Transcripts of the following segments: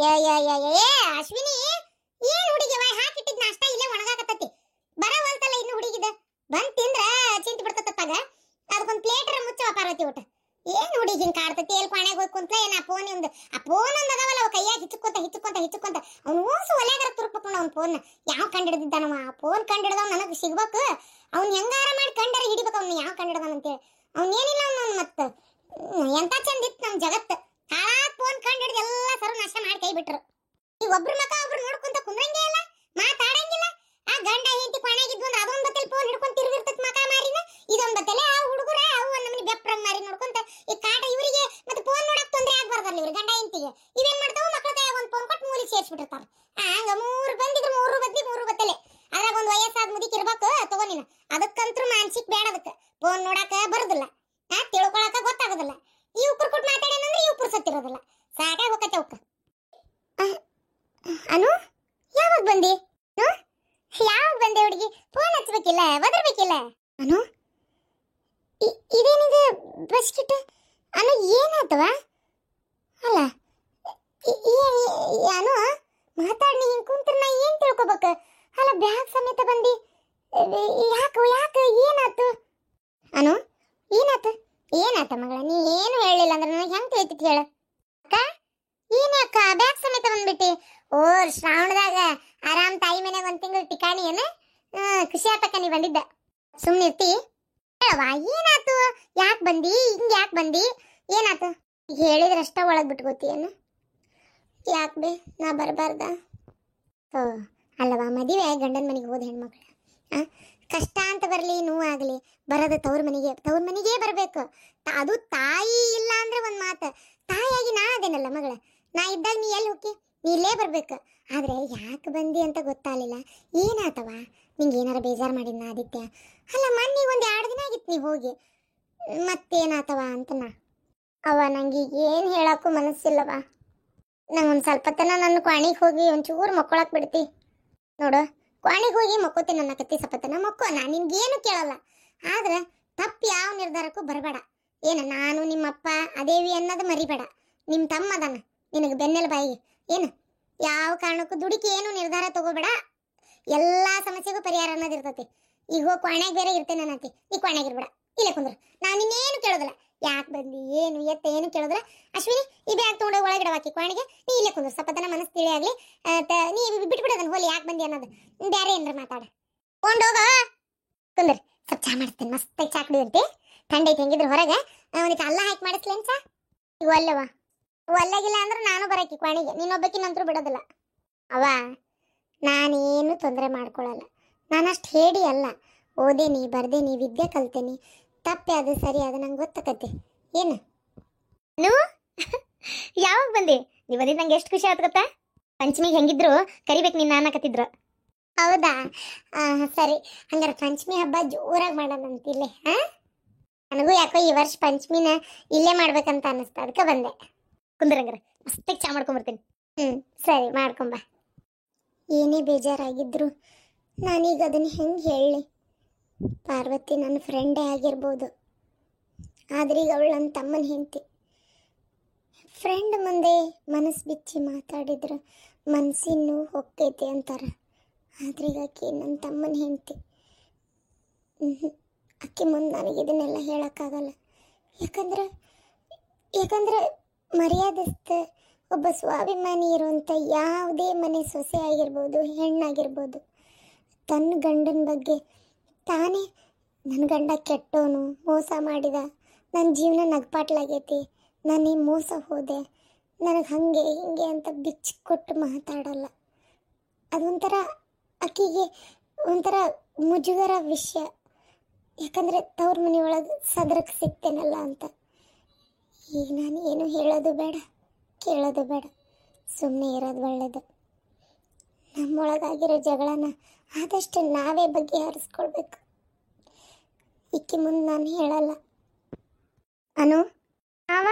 ಏ ಅಶ್ವಿನಿ, ಏನ್ ಹುಡುಗಿ ಹಾಕಿಟ್ಟಿದ್ ನಾಷ್ಟ ಇಲ್ಲೇ ಒಣಗಾಕತ್ತತಿ. ಬರವಲ್ತಲ್ಲ ಇನ್ನು ಹುಡುಗಿದ ಬಂದ್ ತಿಂದ್ರ ಚಿಂತೆ ಬಿಡ್ತತ್ತಾಗ. ಅದಕ್ಕೊಂದ್ ಪ್ಲೇಟರ ಮುಚ್ಚವ ಪಾರ್ವತಿ ಊಟ. ಏನ್ ಹುಡುಗಿನ್ ಕಾಡ್ತತಿ, ಎಲ್ಲಿ ಕೊನೆಗೆ ಹೋಗಿ ಕುಂತ್ಲ ಏನ ಆ ಫೋನ್ ಒಂದ್ ಅದಾವಲ್ಲ ಅವ ಕೈಯಾಗ ಹಿಚ್ಕೊಂತ ಅವ್ನು ಓಸು ಒಲೆಗಾರ ತುರ್ಪಕೊಂಡು ಅವ್ನ ಫೋನ್ ಯಾವ ಕಂಡಿಡ್ದಿದ್ದಾನವ. ಆ ಫೋನ್ ಕಂಡಿಡ್ದವ್ ನನಗ್ ಸಿಗ್ಬೇಕು. ಅವ್ನ್ ಹೆಂಗಾರ ಮಾಡಿ ಕಂಡಾರ ಹಿಡಿಬೇಕು. ಅವ್ನ ಯಾವ ಕಂಡಿಡ್ದಾನ ಅಂತೇಳಿ ಅವ್ನ ಏನಿಲ್ಲ ಅವ್ನ ಮತ್ತ ಎಂತ ಚಂದ ಇತ್ತು ನಮ್ ಜಗತ್. ಹಾಳಾಗ್ ಫೋನ್ ಕಂಡಿಡ್ದು ಎಲ್ಲ ಸರ್ವನಾಶ ಮಾಡಿ ಕೈ ಬಿಟ್ರು. ಈಗ ಒಬ್ರ ಮಕ್ಕ ಒಬ್ರು ನೋಡ್ಕೊಂತ ಕುಂದ್ರಂಗೆ ಇಲ್ಲ, ಮಾತಾಡಂಗಿಲ್ಲ. ಆ ಗಂಡ ಹೆಂಡತಿ ಕೊನೆಗಿದ್ವು ಅಂದ್ರೆ ಅದೊಂದ್ ಬತ್ತಲ್ ಫೋನ್ ಹಿಡ್ಕೊಂಡ್ ತಿರುಗಿರ್ತತ್ ಮಕ ಮಾರಿನ. ಇದೊಂದ್ ಬತ್ತಲೆ ಆ ಹುಡುಗರ ಅವು ನಮ್ಮನಿ ಬೆಪ್ರಂಗ್ ಮಾರಿ ನೋಡ್ಕೊಂತ ಈ ಕಾಟ ಇವರಿಗೆ ಮತ್ತೆ ಫೋನ್ ನೋಡಕ್ ತೊಂದ್ರೆ ಆಗ್ಬಾರ್ದಲ್ಲ ಇವ್ರು ಗಂಡ ಹೆಂಡತಿಗೆ. ಇವೇನ್ ಮಾಡ್ತಾವ, ಮಕ್ಕಳ ಕೈಯಾಗ ಒಂದ್ ಫೋನ್ ಕೊಟ್ಟು ಮೂಲಿ ಸೇರ್ಸ್ಬಿಟ್ಟಿರ್ತಾರ. ಹಂಗ ಮೂರು ಬಂದಿದ್ರು ಮೂರು ಬದ್ಲಿ ಮೂರು ಬತ್ತಲೆ. ಅದ್ರಾಗ ಒಂದ್ ವಯಸ್ಸಾದ ಮುದಿಕ್ ಇರ್ಬೇಕು ತಗೋ ನೀನು. ಅದಕ್ಕಂತೂ ಮಾನಸಿಕ ಬೇಡ. ಅದಕ್ಕೆ ಫೋನ್ ನೋಡಾಕ ಬರುದಿಲ್ಲ, ತಿಳ್ಕೊಳಕ ಗೊತ್ತಾಗೋದಿಲ್ಲ. ಇವ್ ಕುರ್ಕುಟ್ ಮಾತಾಡೇನಂದ್ರೆ ಇವ್ ಪುರ್ಸತ್ತಿರೋದಿಲ್ಲ. ಸಾಕಾಗಿ ಹೋಗತ್ತೆ ಅವಕ್ಕ. ಅನು, ಯಾವಾಗ ಬಂದಿ? ಯಾವಾಗ ಬಂದೆ ಹುಡುಗಿ? ಫೋನ್ ಹಚ್ಬೇಕಿಲ್ಲ, ಒದರ್ಬೇಕಿಲ್ಲ. ಅನು, ಇದೇನಿದೆ ಬಸ್ಕಿಟ್? ಅನು, ಏನಾತವ? ಅಲ್ಲ ಅನು, ಮಾತಾಡ್ ನೀ ಹಿಂಗ್ ಕುಂತ್ರ ನಾ ಏನ್ ತಿಳ್ಕೊಬೇಕು? ಅಲ್ಲ ಬ್ಯಾಗ್ ಸಮೇತ ಬಂದಿ, ಯಾಕೆ ಏನಾತು? ಅನು, ಏನಾತ ಮಗಳ? ನೀ ಏನು ಹೇಳಿಲ್ಲ ಅಂದ್ರೆ ನನಗೆ ಹೆಂಗ್ ತಿಳಿತಿತ್ತು ಹೇಳ? ಅಕ್ಕ, ಏನಕ್ಕ ಬ್ಯಾಗ್ ಸಮೇತ ಬಂದ್ಬಿಟ್ಟಿ? ಓ, ಶ್ರಾವಣದಾಗ ಆರಾಮ್ ತಾಯಿ ಮನೆಗೆ ಒಂದ್ ತಿಂಗಳು ಟಿಕಾಣಿ ಏನ? ಖುಷಿ ಆತಕ್ಕ ನೀ ಬಂದಿದ್ದ. ಸುಮ್ನಿರ್ತಿ ಹೇಳವಾ, ಏನಾತು? ಯಾಕೆ ಬಂದಿ? ಹಿಂಗ್ ಯಾಕೆ ಬಂದಿ? ಏನಾತು ಹೇಳಿದ್ರಷ್ಟ ಒಳಗ್ ಬಿಟ್ಕೋತೀಯೇನು? ಯಾಕೆ ಬೇ ನಾ ಬರಬಾರ್ದ? ಓ ಅಲ್ಲವಾ, ಮದುವೆ ಗಂಡನ ಮನೆಗೆ ಹೋದ ಹೆಣ್ಮಕ್ಳು ಕಷ್ಟ ಅಂತ ಬರಲಿ ನೋವು ಆಗಲಿ ಬರೋದು ತವ್ರ ಮನೆಗೆ ಬರಬೇಕು. ಅದು ತಾಯಿ ಇಲ್ಲ ಅಂದ್ರೆ ಒಂದು ಮಾತು, ತಾಯಿಯಾಗಿ ನಾ ಅದೇನಲ್ಲ ಮಗಳ. ನಾ ಇದ್ದಾಗ ನೀ ಎಲ್ಲಿ ಹೋಗಿ? ನೀ ಇಲ್ಲೇ ಬರ್ಬೇಕು. ಆದ್ರೆ ಯಾಕೆ ಬಂದಿ ಅಂತ ಗೊತ್ತಾಗಲಿಲ್ಲ. ಏನಾತವ? ನಿಂಗೆ ಏನಾರ ಬೇಜಾರು ಮಾಡಿದ್ನ ಆದಿತ್ಯ? ಅಲ್ಲ ಮೊನ್ನೆ ಒಂದು 2 ದಿನ ಆಗಿತ್ತು ನೀ ಹೋಗಿ, ಮತ್ತೇನಾತವ ಅಂತನ ಅವ. ನಂಗೆ ಈಗ ಏನು ಹೇಳಕ್ಕೂ ಮನಸ್ಸಿಲ್ಲವ. ನಂಗೊಂದು ಸ್ವಲ್ಪ ತನ ನನ್ನ ಕ್ವಾಣಿಗೆ ಹೋಗಿ ಒಂಚೂರು ಮಕ್ಕೊಳಕ್ ಬಿಡ್ತಿ ನೋಡು. ಕ್ವಾಣಿಗೆ ಹೋಗಿ ಮಕ್ಕೋತೀನಿ ನನ್ನ ಕತ್ತಿ ಸಪತನ ಮಕ್ಕೋ. ನಾನು ನಿನ್ಗೇನು ಕೇಳಲ್ಲ. ಆದ್ರೆ ತಪ್ಪು ಯಾವ ನಿರ್ಧಾರಕ್ಕೂ ಬರಬೇಡ. ಏನು ನಾನು ನಿಮ್ಮಪ್ಪ ಅದೇವಿ ಅನ್ನೋದು ಮರಿಬೇಡ. ನಿಮ್ಮ ತಮ್ಮ ಅದಾನ ನಿನಗೆ ಬೆನ್ನೆಲ ಬಾಯಿಗೆ. ಏನು ಯಾವ ಕಾರಣಕ್ಕೂ ದುಡುಕಿ ಏನು ನಿರ್ಧಾರ ತಗೋಬೇಡ. ಎಲ್ಲ ಸಮಸ್ಯೆಗೂ ಪರಿಹಾರ ಅನ್ನೋದು ಇರ್ತೈತಿ. ಈಗ ಹೋಗಿ ಕ್ವಾಣ್ಯಾಗ ಬೇರೆ ಇರ್ತೇನೆ ಅನ್ನತಿ, ಈ ಕ್ವಾಣ್ಯಾಗ ಇರ್ಬೇಡ. ಇಲ್ಲೇ ಕುಂದ್ರು. ನಾನು ನಿನ್ನೇನು ಕೇಳೋದಿಲ್ಲ. ಯಾಕೆ ಬಂದಿ ಏನು ಎತ್ತ ಏನು ಕೇಳಿದ್ರೆ ಅಶ್ವಿನಿ ಈ ಬ್ಯಾಗ್ ತೊಗೊಂಡು ಒಳಗಿಡವಾಕಿ ಕ್ವಾಣಿಗೆ. ನೀ ಇಲ್ಲೇ ಕುಂದ್ರು. ಸಪತನ ಮನಸ್ಸು ತಿಳಿ ಆಗ್ಲಿ. ನೀ ಬಿಟ್ಬಿಡೋದನ್ನ ಹೋಲಿ ಯಾಕೆ ಬಂದಿ ಅನ್ನೋದು ಬೇರೆ ಏನ್ರ ಮಾತಾಡ ಕೊಂಡೋಗ ಕುಂದ್ರಿ. ಸ್ವಲ್ಪ ಚಾ ಮಾಡಿಸ್ತೇನೆ, ಮಸ್ತಾಗಿ ಚಾ ಕುಡಿದಂತೆ. ಥಂಡ ಐತೆ ಹೆಂಗಿದ್ರು ಹೊರಗೆ. ಅವನಿಗೆ ಅಲ್ಲ ಹಾಕಿ ಮಾಡಿಸ್ಲೇನ್ ಚಾ? ಈಗ ಒಲ್ಲವ ಒಲ್ಲಾಗಿಲ್ಲ ಅಂದ್ರೆ ನಾನು ಬರಕಿ ಕ್ವಾಣಿಗೆ. ನೀನೊಬ್ಬಕಿ ನಂತರೂ ಬಿಡೋದಿಲ್ಲ. ಅವ ನಾನೇನು ತೊಂದರೆ ಮಾಡ್ಕೊಳ್ಳಲ್ಲ. ನಾನಷ್ಟು ಹೇಳಿ ಅಲ್ಲ. ಓದೇನಿ ಬರ್ದೇನಿ ವಿದ್ಯೆ ಕಲ್ತೇನಿ. ತಪ್ಪೆ ಅದು ಸರಿ ಅದು ನಂಗೆ ಗೊತ್ತಾಕತಿ. ಏನು ನೀವು ಯಾವಾಗ ಬಂದಿ? ನೀವು ಬಂದಿದ್ದು ನಂಗೆ ಎಷ್ಟು ಖುಷಿ ಆಯ್ತು ಗೊತ್ತಾ? ಪಂಚಮಿಗೆ ಹೆಂಗಿದ್ರು ಕರಿಬೇಕು ನಿನ್ನ ಅನ್ನಕತ್ತಿದ್ರು. ಹೌದಾ? ಸರಿ, ಹಂಗಾರೆ ಪಂಚಮಿ ಹಬ್ಬ ಜೋರಾಗಿ ಮಾಡೋಣಂತ ಇಲ್ಲೇ. ನನಗೂ ಯಾಕೋ ಈ ವರ್ಷ ಪಂಚಮಿನ ಇಲ್ಲೇ ಮಾಡ್ಬೇಕಂತ ಅನ್ನಿಸ್ತು, ಅದಕ್ಕೆ ಬಂದೆ. ಕುಂದ್ರಂಗ್ರ ಮಸ್ತಾಗಿ ಚಾ ಮಾಡ್ಕೊಂಬರ್ತೀನಿ. ಸರಿ ಮಾಡ್ಕೊಂಬ. ಏನೇ ಬೇಜಾರಾಗಿದ್ರು ನಾನೀಗ ಅದನ್ನು ಹೆಂಗೆ ಹೇಳಲಿ? ಪಾರ್ವತಿ ನನ್ನ ಫ್ರೆಂಡೇ ಆಗಿರ್ಬೋದು, ಆದ್ರೆ ಈಗ ಅವಳು ನನ್ನ ತಮ್ಮನ ಹೆಂಡತಿ. ಫ್ರೆಂಡ್ ಮುಂದೆ ಮನಸ್ಸು ಬಿಚ್ಚಿ ಮಾತಾಡಿದ್ರೆ ಮನಸ್ಸಿನ್ನು ಹೊಕ್ಕೈತಿ ಅಂತಾರೆ. ಆದ್ರೆ ಈಗ ಆಕೆ ನನ್ನ ತಮ್ಮನ ಹೆಂಡತಿ. ಆಕೆ ಮುಂದೆ ನನಗೆ ಇದನ್ನೆಲ್ಲ ಹೇಳೋಕ್ಕಾಗಲ್ಲ. ಯಾಕಂದ್ರೆ ಮರ್ಯಾದಸ್ಥ ಒಬ್ಬ ಸ್ವಾಭಿಮಾನಿ ಇರುವಂಥ ಯಾವುದೇ ಮನೆ ಸೊಸೆ ಆಗಿರ್ಬೋದು, ಹೆಣ್ಣಾಗಿರ್ಬೋದು, ತನ್ನ ಗಂಡನ ಬಗ್ಗೆ ತಾನೇ ನನ್ನ ಗಂಡ ಕೆಟ್ಟವನು, ಮೋಸ ಮಾಡಿದ, ನನ್ನ ಜೀವನ ನಗ್ಪಾಟ್ಲಾಗೈತಿ, ನಾನು ಈ ಮೋಸ ಹೋದೆ, ನನಗೆ ಹಾಗೆ ಹಿಂಗೆ ಅಂತ ಬಿಚ್ಚಿಕೊಟ್ಟು ಮಾತಾಡಲ್ಲ. ಅದೊಂಥರ ಆಕೆಗೆ ಒಂಥರ ಮುಜುಗರ ವಿಷಯ. ಯಾಕಂದರೆ ತವ್ರ ಮನೆಯೊಳಗೆ ಸದರಕ್ಕೆ ಸಿಗ್ತೇನಲ್ಲ ಅಂತ. ಈಗ ನಾನು ಏನು ಹೇಳೋದು ಬೇಡ, ಕೇಳೋದು ಬೇಡ, ಸುಮ್ಮನೆ ಇರೋದು ಒಳ್ಳೆಯದು. ನಮ್ಮೊಳಗಾಗಿರೋ ಜಗಳನ ಆದಷ್ಟು ನಾವೇ ಬಗೆಹರಿಸ್ಕೊಳ್ಬೇಕು. ಇಕ್ಕಿ ಮುಂದೆ ನಾನು ಹೇಳಲ್ಲ. ಅನು ಅವ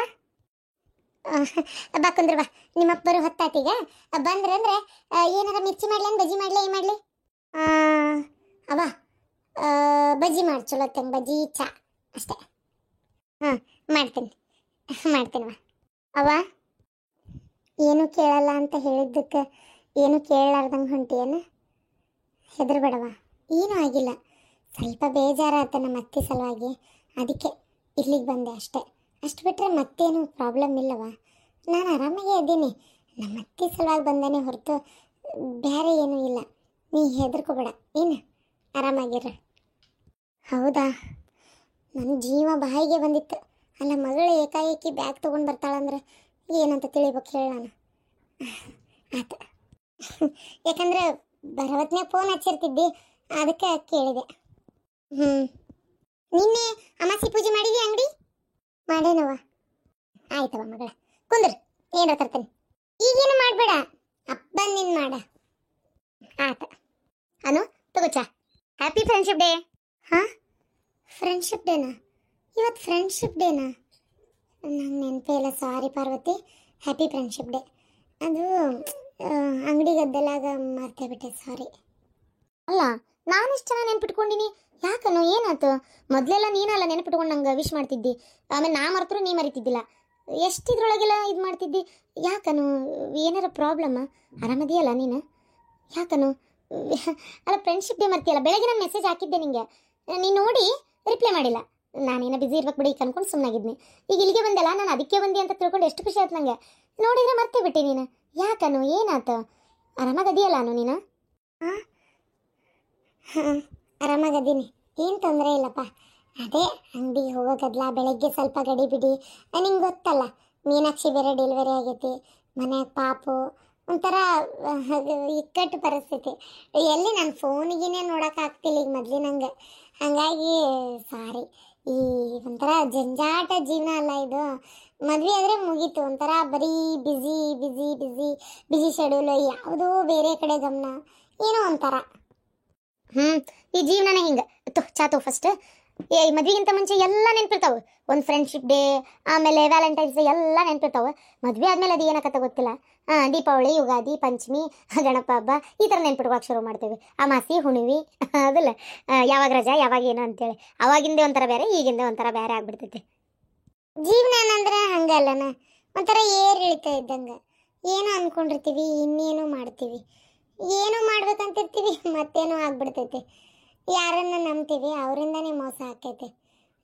ಬಾ ಕುಂದ್ರ ಬಾ. ನಿಮ್ಮಪ್ಪ ಬರೋ ಹೊತ್ತಾತೀಗ ಬಂದ್ರೆ ಅಂದರೆ ಏನಾರ ಮಿರ್ಚಿ ಮಾಡ್ಲೇನು ಬಜ್ಜಿ ಮಾಡಲಿ ಏನು ಮಾಡಲಿ? ಅವ ಬಜ್ಜಿ ಮಾಡಿ ಚಲೋ ತಂಗ ಬಜ್ಜಿ ಚಾ ಅಷ್ಟೇ. ಮಾಡ್ತೀನಿ ಅವ ಏನು ಕೇಳಲ್ಲ ಅಂತ ಹೇಳಿದ್ದಕ್ಕೆ ಏನು ಕೇಳಲಾರ್ದಂಗೆ ಹೊಂಟಿಯೇನು? ಹೆದರ್ಬೇಡವ, ಏನೂ ಆಗಿಲ್ಲ. ಸ್ವಲ್ಪ ಬೇಜಾರಾತ ನಮ್ಮ ಅತ್ತೆ ಸಲುವಾಗಿ, ಅದಕ್ಕೆ ಇಲ್ಲಿಗೆ ಬಂದೆ ಅಷ್ಟೇ. ಅಷ್ಟು ಬಿಟ್ಟರೆ ಮತ್ತೇನು ಪ್ರಾಬ್ಲಮ್ ಇಲ್ಲವ. ನಾನು ಆರಾಮಾಗೇ ಇದ್ದೀನಿ. ನಮ್ಮ ಅತ್ತೆ ಸಲುವಾಗಿ ಬಂದೇನೆ ಹೊರತು ಬೇರೆ ಏನೂ ಇಲ್ಲ. ನೀ ಹೆದರ್ಕೋಬೇಡ ಏನು, ಆರಾಮಾಗಿರ. ಹೌದಾ, ನನ್ನ ಜೀವ ಬಾಯಿಗೆ ಬಂದಿತ್ತು. ಅಲ್ಲ, ಮಗಳು ಏಕಾಏಕಿ ಬ್ಯಾಗ್ ತೊಗೊಂಡು ಬರ್ತಾಳಂದ್ರೆ ಏನಂತ ತಿಳಿಬೇಕು ಹೇಳಿ ನಾನು. ಆತ ಯಾಕಂದ್ರೆ ಬರವತ್ನ್ಯಾಗ ಫೋನ್ ಹಚ್ಚಿರ್ತಿದ್ದಿ, ಅದಕ್ಕೆ ಕೇಳಿದೆ. ನಿನ್ನೆ ಅಮಾಸಿ ಪೂಜೆ ಮಾಡಿದ್ವಿ ಅಂಗಡಿ? ಮಾಡೇನವ. ಆಯ್ತವ ಮಗಳ, ಕುಂದ್ರ ಏನಾರ ತರ್ತೇನೆ. ಈಗೇನು ಮಾಡಬೇಡ, ಅಪ್ಪ ನಿನ್ ಮಾಡ. ಆತ ಅನು, ತಗೋಚ. Happy friendship day. ಹಾಂ, ಫ್ರೆಂಡ್ಶಿಪ್ ಡೇನಾ? ಇವತ್ತು ಫ್ರೆಂಡ್ಶಿಪ್ ಡೇನಾ? ನಂಗೆ ನೆನಪೇ ಇಲ್ಲ. Sorry Parvathi, happy friendship day. ಅದು ಅಂಗಡಿ ಗದ್ದಲಾಗ ಮರ್ತೇ ಬಿಟ್ಟೆ, ಸಾರಿ. ಅಲ್ಲ, ನಾನು ಇಷ್ಟು ಚೆನ್ನಾಗಿ ನೆನ್ಪಿಟ್ಕೊಂಡಿನಿ, ಯಾಕನು ಏನಾಯ್ತು? ಮೊದಲೆಲ್ಲ ನೀನಲ್ಲ ನೆನ್ಪಿಟ್ಕೊಂಡು ನಂಗೆ ವಿಶ್ ಮಾಡ್ತಿದ್ದಿ, ಆಮೇಲೆ ನಾ ಮರ್ತರು ನೀ ಮರಿತಿದ್ದಿಲ್ಲ. ಎಷ್ಟಿದ್ರೊಳಗೆಲ್ಲ ಇದು ಮಾಡ್ತಿದ್ದಿ, ಯಾಕನು? ಏನಾರ ಪ್ರಾಬ್ಲಮ್ಮ? ಆರಾಮದಿಯಲ್ಲ ನೀನು? ಯಾಕನು? ಅಲ್ಲ, ಫ್ರೆಂಡ್ಶಿಪ್ ಡೇ ಮರ್ತಿಯಲ್ಲ. ಬೆಳಗ್ಗೆ ನಾನು ಮೆಸೇಜ್ ಹಾಕಿದ್ದೆ ನಿಂಗೆ, ನೀನು ನೋಡಿ ರಿಪ್ಲೈ ಮಾಡಿಲ್ಲ. ನಾನೇನೋ ಬಿಸಿ ಇರ್ಬೇಕು ಬಿಡಿ ಅನ್ಕೊಂಡು ಸುಮ್ಮನಾಗಿದ್ನಿ. ಈಗ ಇಲ್ಲಿಗೆ ಬಂದಲ್ಲ, ನಾನು ಅದಕ್ಕೆ ಬಂದಿ ಅಂತ ತಿಳ್ಕೊಂಡು ಎಷ್ಟು ಖುಷಿ ಆಯ್ತು ನನಗೆ. ನೋಡಿದ್ರೆ ಮರ್ತೇ ಬಿಟ್ಟೆ ನೀನು. ಯಾಕನು? ಏನಾಯ್ತು? ಆರಾಮಾಗದಿಯಲ್ಲ ಅನು ನೀನು? ಹಾಂ ಹಾಂ, ಆರಾಮಾಗದೀನಿ, ಏನು ತೊಂದರೆ ಇಲ್ಲಪ್ಪ. ಅದೇ ಅಂಗಡಿಗೆ ಹೋಗೋ ಗದ್ದಲ, ಬೆಳಗ್ಗೆ ಸ್ವಲ್ಪ ಗಡಿ ಬಿಡಿ. ನಿಂಗೆ ಗೊತ್ತಲ್ಲ, ಮೀನಾಕ್ಷಿ ಬೇರೆ ಡೆಲಿವರಿ ಆಗೈತಿ, ಮನ್ಯಾಗ ಪಾಪು, ಒಂಥರ ಇಕ್ಕಟ್ಟು ಪರಿಸ್ಥಿತಿ. ಎಲ್ಲಿ ನಾನು ಫೋನಿಗೇನೆ ನೋಡೋಕ್ಕಾಗ್ತಿಲ್ಲ ಈಗ ಮೊದಲಿನಂಗೆ. ಹಾಗಾಗಿ ಸಾರಿ. ಈ ಒಂಥರ ಜಂಜಾಟ ಜೀವನ ಅಲ್ಲ ಇದು. ಮದುವೆ ಆದರೆ ಮುಗೀತು, ಒಂಥರ ಬರೀ ಬಿಸಿ ಬಿಸಿ ಬಿಸಿ ಬಿಸಿ ಶೆಡ್ಯೂಲು, ಯಾವುದೂ ಬೇರೆ ಕಡೆ ಗಮನ, ಏನೋ ಒಂಥರ. ಈ ಜೀವನನೇ ಹಿಂಗೆ. ಚಾತು ಫಸ್ಟ್ ಮದ್ವೆಗಿಂತ ಮುಂಚೆ ಎಲ್ಲ ನೆನ್ಪಿರ್ತಾವೆ. ಒಂದು ಫ್ರೆಂಡ್ಶಿಪ್ ಡೇ, ಆಮೇಲೆ ವ್ಯಾಲೆಂಟೈನ್ಸ್ ಡೇ ಎಲ್ಲ ನೆನ್ಪಿರ್ತಾವೆ. ಮದುವೆ ಆದಮೇಲೆ ಅದು ಏನಕ್ಕತ್ತ ಗೊತ್ತಿಲ್ಲ. ದೀಪಾವಳಿ, ಯುಗಾದಿ, ಪಂಚಮಿ, ಗಣಪ ಹಬ್ಬ ಈ ಥರ ನೆನ್ಪಿಟ್ಕೊಳಕ್ಕೆ ಶುರು ಮಾಡ್ತೇವೆ. ಅಮಾಸಿ, ಹುಣ್ಣಿಮೆ ಅದಲ್ಲ, ಯಾವಾಗ ರಜಾ, ಯಾವಾಗ ಏನು ಅಂತೇಳಿ. ಅವಾಗಿಂದೇ ಒಂಥರ ಬೇರೆ, ಈಗಿಂದೇ ಒಂಥರ ಬೇರೆ ಆಗ್ಬಿಡ್ತೈತಿ. ಜೀವನ ಏನಂದ್ರೆ ಹಂಗಲ್ಲನ, ಒಂಥರ ಏರು ಇಳಿತಾ ಇದ್ದಂಗೆ. ಏನೋ ಅಂದ್ಕೊಂಡಿರ್ತೀವಿ, ಇನ್ನೇನೋ ಮಾಡ್ತೀವಿ, ಏನೋ ಮಾಡ್ಬೇಕಂತಿರ್ತೀವಿ, ಮತ್ತೇನೋ ಆಗ್ಬಿಡ್ತೈತಿ. ಯಾರನ್ನ ನಂಬ್ತೀವಿ, ಅವರಿಂದನೇ ಮೋಸ ಆಕೈತಿ.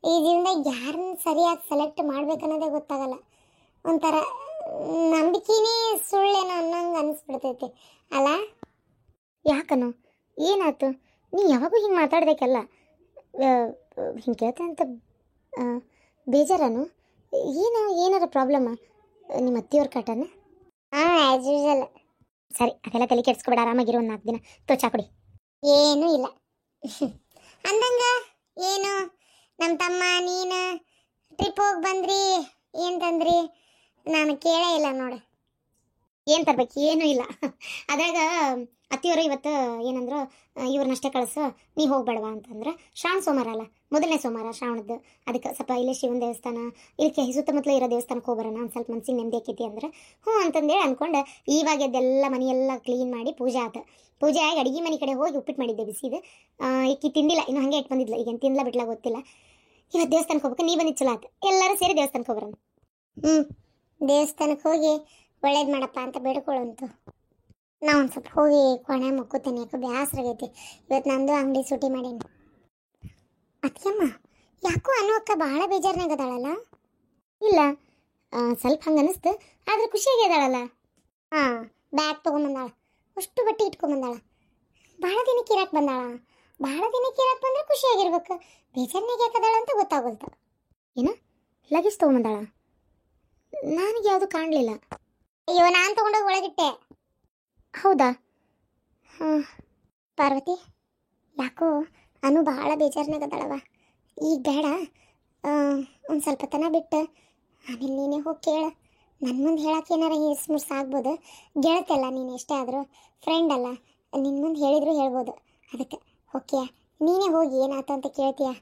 ಈ ಜೀವನದಾಗ ಯಾರನ್ನ ಸರಿಯಾಗಿ ಸೆಲೆಕ್ಟ್ ಮಾಡ್ಬೇಕನ್ನೋದೇ ಗೊತ್ತಾಗಲ್ಲ. ಒಂಥರ ನಂಬಿಕೆನೇ ಸುಳ್ಳೇನೋ ಅನ್ನೋಂಗೆ ಅನಿಸ್ಬಿಡ್ತೈತಿ ಅಲ್ಲ? ಯಾಕನು? ಏನಾಯ್ತು? ನೀ ಯಾವಾಗೂ ಹಿಂಗೆ ಮಾತಾಡ್ಬೇಕಲ್ಲ, ಹಿಂಗೆ ಕೇಳ್ತೆ ಅಂತ ಬೇಜಾರನು? ಏನಾರ ಪ್ರಾಬ್ಲಮ್ಮ? ನಿಮ್ಮ ಅತ್ತಿಯವ್ರ ಕಾಟನ? ಹಾಂ, ಆ್ಯಸ್ ಯೂಶಲ್. ಸರಿ, ಅದೆಲ್ಲ ತಲೆ ಕೆಡ್ಸ್ಕೊಬೇಡ, ಆರಾಮಾಗಿರೋ ಒಂದು 4 ದಿನ. ತೋಚಾ ಕೊಡಿ. ಏನೂ ಇಲ್ಲ ಅಂದಂಗ. ಏನು ನಮ್ಮ ತಮ್ಮ ನೀನು ಟ್ರಿಪ್ ಹೋಗಿ ಬಂದ್ರಿ, ಏನು ತಂದ್ರಿ? ನಾನು ಕೇಳೇ ಇಲ್ಲ ನೋಡು. ಏನು ತರ್ಬೇಕು? ಏನೂ ಇಲ್ಲ. ಅದ್ರಾಗ ಅತ್ತಿಯವರು ಇವತ್ತು ಏನಂದ್ರು, ಇವ್ರನ್ನಷ್ಟೇ ಕಳಿಸು, ನೀ ಹೋಗ್ಬೇಡವಾ ಅಂತಂದ್ರೆ. ಶ್ರಾವಣ ಸೋಮವಾರ ಅಲ್ಲ, ಮೊದಲನೇ ಸೋಮವಾರ ಶ್ರಾವಣದ್ದು. ಅದಕ್ಕೆ ಸ್ವಲ್ಪ ಇಲ್ಲೇ ಶಿವನ ದೇವಸ್ಥಾನ, ಇಲ್ಲಿ ಸುತ್ತಮುತ್ತಲು ಇರೋ ದೇವಸ್ಥಾನಕ್ಕೆ ಹೋಗ್ಬರೋಣ, ಒಂದು ಸ್ವಲ್ಪ ಮನ್ಸಿಗೆ ನೆಮ್ಮದಿ ಆಕೈತಿ ಅಂದ್ರೆ ಹ್ಞೂ ಅಂತಂದೇಳಿ ಅಂದ್ಕೊಂಡು ಇವಾಗ ಎದ್ದೆಲ್ಲ ಮನೆಯೆಲ್ಲ ಕ್ಲೀನ್ ಮಾಡಿ ಪೂಜೆ ಆಯ್ತು. ಪೂಜೆ ಆಗಿ ಅಡುಗೆ ಮನೆ ಕಡೆ ಹೋಗಿ ಉಪ್ಪಿಟ್ಟು ಮಾಡಿದ್ದೆ ಬಿಸಿದು. ಈಕಿ ತಿಂದಿಲ್ಲ, ಇನ್ನು ಹಾಗೆ ಇಟ್ಟು ಬಂದಿದ್ಲು. ಈಗೇನು ತಿನ್ಲ ಬಿಡ್ಲ ಗೊತ್ತಿಲ್ಲ. ಇವತ್ತು ದೇವಸ್ಥಾನಕ್ಕೆ ಹೋಗ್ಬೇಕು, ನೀ ಬಂದಿದ್ದು ಚಲೋ ಆಯ್ತು. ಎಲ್ಲರೂ ಸೇರಿ ದೇವಸ್ಥಾನಕ್ಕೆ ಹೋಗ್ಬರೋಣ. ದೇವಸ್ಥಾನಕ್ಕೆ ಹೋಗಿ ಒಳ್ಳೇದು ಮಾಡಪ್ಪ ಅಂತ ಬೇಡ್ಕೊಳ್ಳಂತು. ನಾ ಒಂದು ಸ್ವಲ್ಪ ಹೋಗಿ ಕೊನೆ ಮಕ್ಕೋತೀನಿ, ಯಾಕೋ ಬೇಸರಾಗೈತಿ. ಇವತ್ತು ನಂದು ಅಂಗಡಿ ಸೂಟಿ ಮಾಡೀನಿ. ಅದಕ್ಕೆಮ್ಮ ಯಾಕೋ ಅನು ಅಕ್ಕ ಭಾಳ ಬೇಜಾರನಾಗದಾಳಲ್ಲ? ಇಲ್ಲ, ಸ್ವಲ್ಪ ಹಂಗೆ ಅನ್ನಿಸ್ತು, ಆದರೆ ಖುಷಿಯಾಗಿದ್ದಾಳಲ್ಲ. ಹಾಂ, ಬ್ಯಾಗ್ ತೊಗೊಂಬಂದಾಳ, ಅಷ್ಟು ಬಟ್ಟೆ ಇಟ್ಕೊಂಬಂದಾಳ. ಭಾಳ ದಿನಕ್ಕೆ ಇರಕ್ಕೆ ಬಂದಾಳ. ಭಾಳ ದಿನಕ್ಕೆ ಇರಕ್ಕೆ ಬಂದರೆ ಖುಷಿಯಾಗಿರ್ಬೇಕು. ಬೇಜಾರನಾಗ ಯಾಕದಾಳ ಅಂತ ಗೊತ್ತಾಗೋಲ್ತ. ಏನು ಲಗೇಜ್ ತೊಗೊಂಬಂದಾಳ? ನನಗೆ ಯಾವುದು ಕಾಣಲಿಲ್ಲ. ಅಯ್ಯೋ, ನಾನು ತೊಗೊಂಡೋಗಿ ಒಳಗಿಟ್ಟೆ. ಹೌದಾ? ಹಾಂ. ಪಾರ್ವತಿ, ಯಾಕೋ ಅನು ಭಾಳ ಬೇಜಾರನಾಗದಾಳವ. ಈಗ ಬೇಡ, ಒಂದು ಸ್ವಲ್ಪ ತನ ಬಿಟ್ಟು ಆಮೇಲೆ ನೀನೇ ಹೋಗಿ ಕೇಳು. ನನ್ನ ಮುಂದೆ ಹೇಳಕ್ಕೆ ಏನಾರ ಮುರ್ಸ್ ಆಗ್ಬೋದು. ಗೆಳತಿಯಲ್ಲ ನೀನು, ಎಷ್ಟೇ ಆದರೂ ಫ್ರೆಂಡ್ ಅಲ್ಲ, ನಿನ್ನ ಮುಂದೆ ಹೇಳಿದ್ರು ಹೇಳ್ಬೋದು. ಅದಕ್ಕೆ ಓಕೆಯಾ? ನೀನೇ ಹೋಗಿ ಏನಾಯ್ತು ಅಂತ ಕೇಳ್ತೀಯಾ?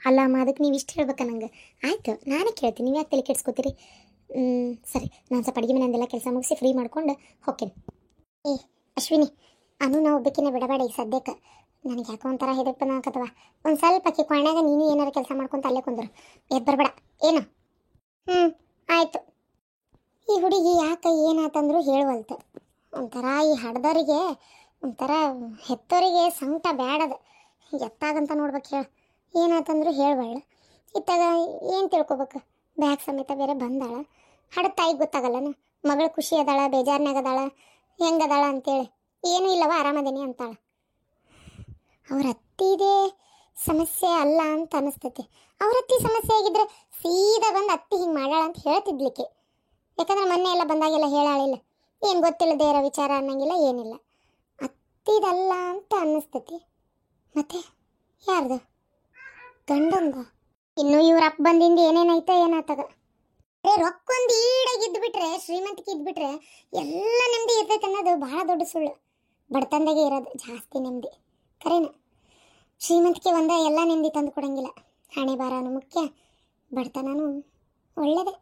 ಅಲ್ಲಮ್ಮ, ಅದಕ್ಕೆ ನೀವು ಇಷ್ಟು ಹೇಳ್ಬೇಕ ನಂಗೆ? ಆಯಿತು, ನಾನೇ ಕೇಳ್ತೀನಿ, ನೀವು ಯಾಕೆ ತಲೆ ಕೆಡ್ಸ್ಕೊತೀರಿ? ಸರಿ, ನಾನು ಸ್ವಲ್ಪ ಅಡುಗೆ ಮನೆಯಂದೆಲ್ಲ ಕೆಲಸ ಮುಗಿಸಿ ಫ್ರೀ ಮಾಡ್ಕೊಂಡು ಹೋಗ್ತೀನಿ. ಅಶ್ವಿನಿ, ಅನು ನಾವು ಒಬ್ಬಕಿನ ಬಿಡಬೇಡ ಈಗ ಸದ್ಯಕ್ಕೆ. ನನಗೆ ಯಾಕೋ ಒಂಥರ ಹೆದರಿಕೆ ಬಂದಾಕತ್ತವ. ಒಂದು ಸ್ವಲ್ಪ ಅಕ್ಕಿ ಕೊನೆಯಾಗ ನೀನು ಏನಾರು ಕೆಲಸ ಮಾಡ್ಕೊಂತ ಅಲ್ಲೇ ಕುಂದ್ರು, ಎದ್ದು ಬರಬೇಡ ಏನು? ಆಯಿತು. ಈ ಹುಡುಗಿ ಯಾಕೆ ಏನಾತಂದ್ರು ಹೇಳುವಲ್ತು. ಒಂಥರ ಈ ಹಡ್ದವರಿಗೆ ಒಂಥರ ಹೆತ್ತವರಿಗೆ ಸಂಕಟ ಬ್ಯಾಡದು. ಎತ್ತಾಗಂತ ನೋಡ್ಬೇಕು ಹೇಳು. ಏನಾತಂದ್ರು ಹೇಳಬಳ್ಳ. ಇತ್ತಾಗ ಏನು ತಿಳ್ಕೊಬೇಕು, ಬ್ಯಾಗ್ ಸಮೇತ ಬೇರೆ ಬಂದಾಳ. ಹಡ ತಾಯಿಗೆ ಗೊತ್ತಾಗಲ್ಲನ ಮಗಳು ಖುಷಿ ಅದಾಳ, ಬೇಜಾರ್ನಾಗ ಅದಾಳ, ಹೆಂಗದಾಳ ಅಂತೇಳಿ. ಏನೂ ಇಲ್ಲವ ಆರಾಮದೇನಿ ಅಂತಾಳ. ಅವ್ರ ಅತ್ತಿದೇ ಸಮಸ್ಯೆ ಅಲ್ಲ ಅಂತ ಅನಿಸ್ತೈತಿ. ಅವ್ರ ಅತ್ತಿ ಸಮಸ್ಯೆ ಆಗಿದ್ರೆ ಸೀದಾ ಬಂದು ಅತ್ತಿ ಹಿಂಗೆ ಮಾಡ್ಯಾಳ ಅಂತ ಹೇಳ್ತಿದ್ಲಿಕ್ಕೆ. ಯಾಕಂದ್ರೆ ಮೊನ್ನೆ ಎಲ್ಲ ಬಂದಾಗೆಲ್ಲ ಹೇಳಾಳಿಲ್ಲ, ಏನು ಗೊತ್ತಿಲ್ಲದೇ ಇರೋ ವಿಚಾರ ಅನ್ನಂಗಿಲ್ಲ, ಏನಿಲ್ಲ. ಅತ್ತಿದಲ್ಲ ಅಂತ ಅನ್ನಿಸ್ತೈತಿ. ಮತ್ತೆ ಯಾರ್ದು? ಗಂಡಂದ. ಇನ್ನು ಇವ್ರ ಅಪ್ಪ ಬಂದಿಂದ ಏನೇನೈತೆ ಏನಾತಾಗ. ರೊಕ್ಕೊಂದು ಈಡಾಗಿದ್ದು ಬಿಟ್ರೆ, ಶ್ರೀಮಂತಿಕೆ ಇದ್ಬಿಟ್ರೆ ಎಲ್ಲ ನೆಮ್ಮದಿ ಇರ್ತೈತೆ ಅನ್ನೋದು ಭಾಳ ದೊಡ್ಡ ಸುಳ್ಳು. ಬಡತನದಾಗೆ ಇರೋದು ಜಾಸ್ತಿ ನೆಮ್ಮದಿ. ಕರೆನ ಶ್ರೀಮಂತಿಕೆ ಒಂದ ಎಲ್ಲ ನೆಮ್ಮದಿ ತಂದು ಕೊಡಂಗಿಲ್ಲ. ಹಣೆ ಬಾರನು ಮುಖ್ಯ, ಬಡತನೂ ಒಳ್ಳೆಯದೇ.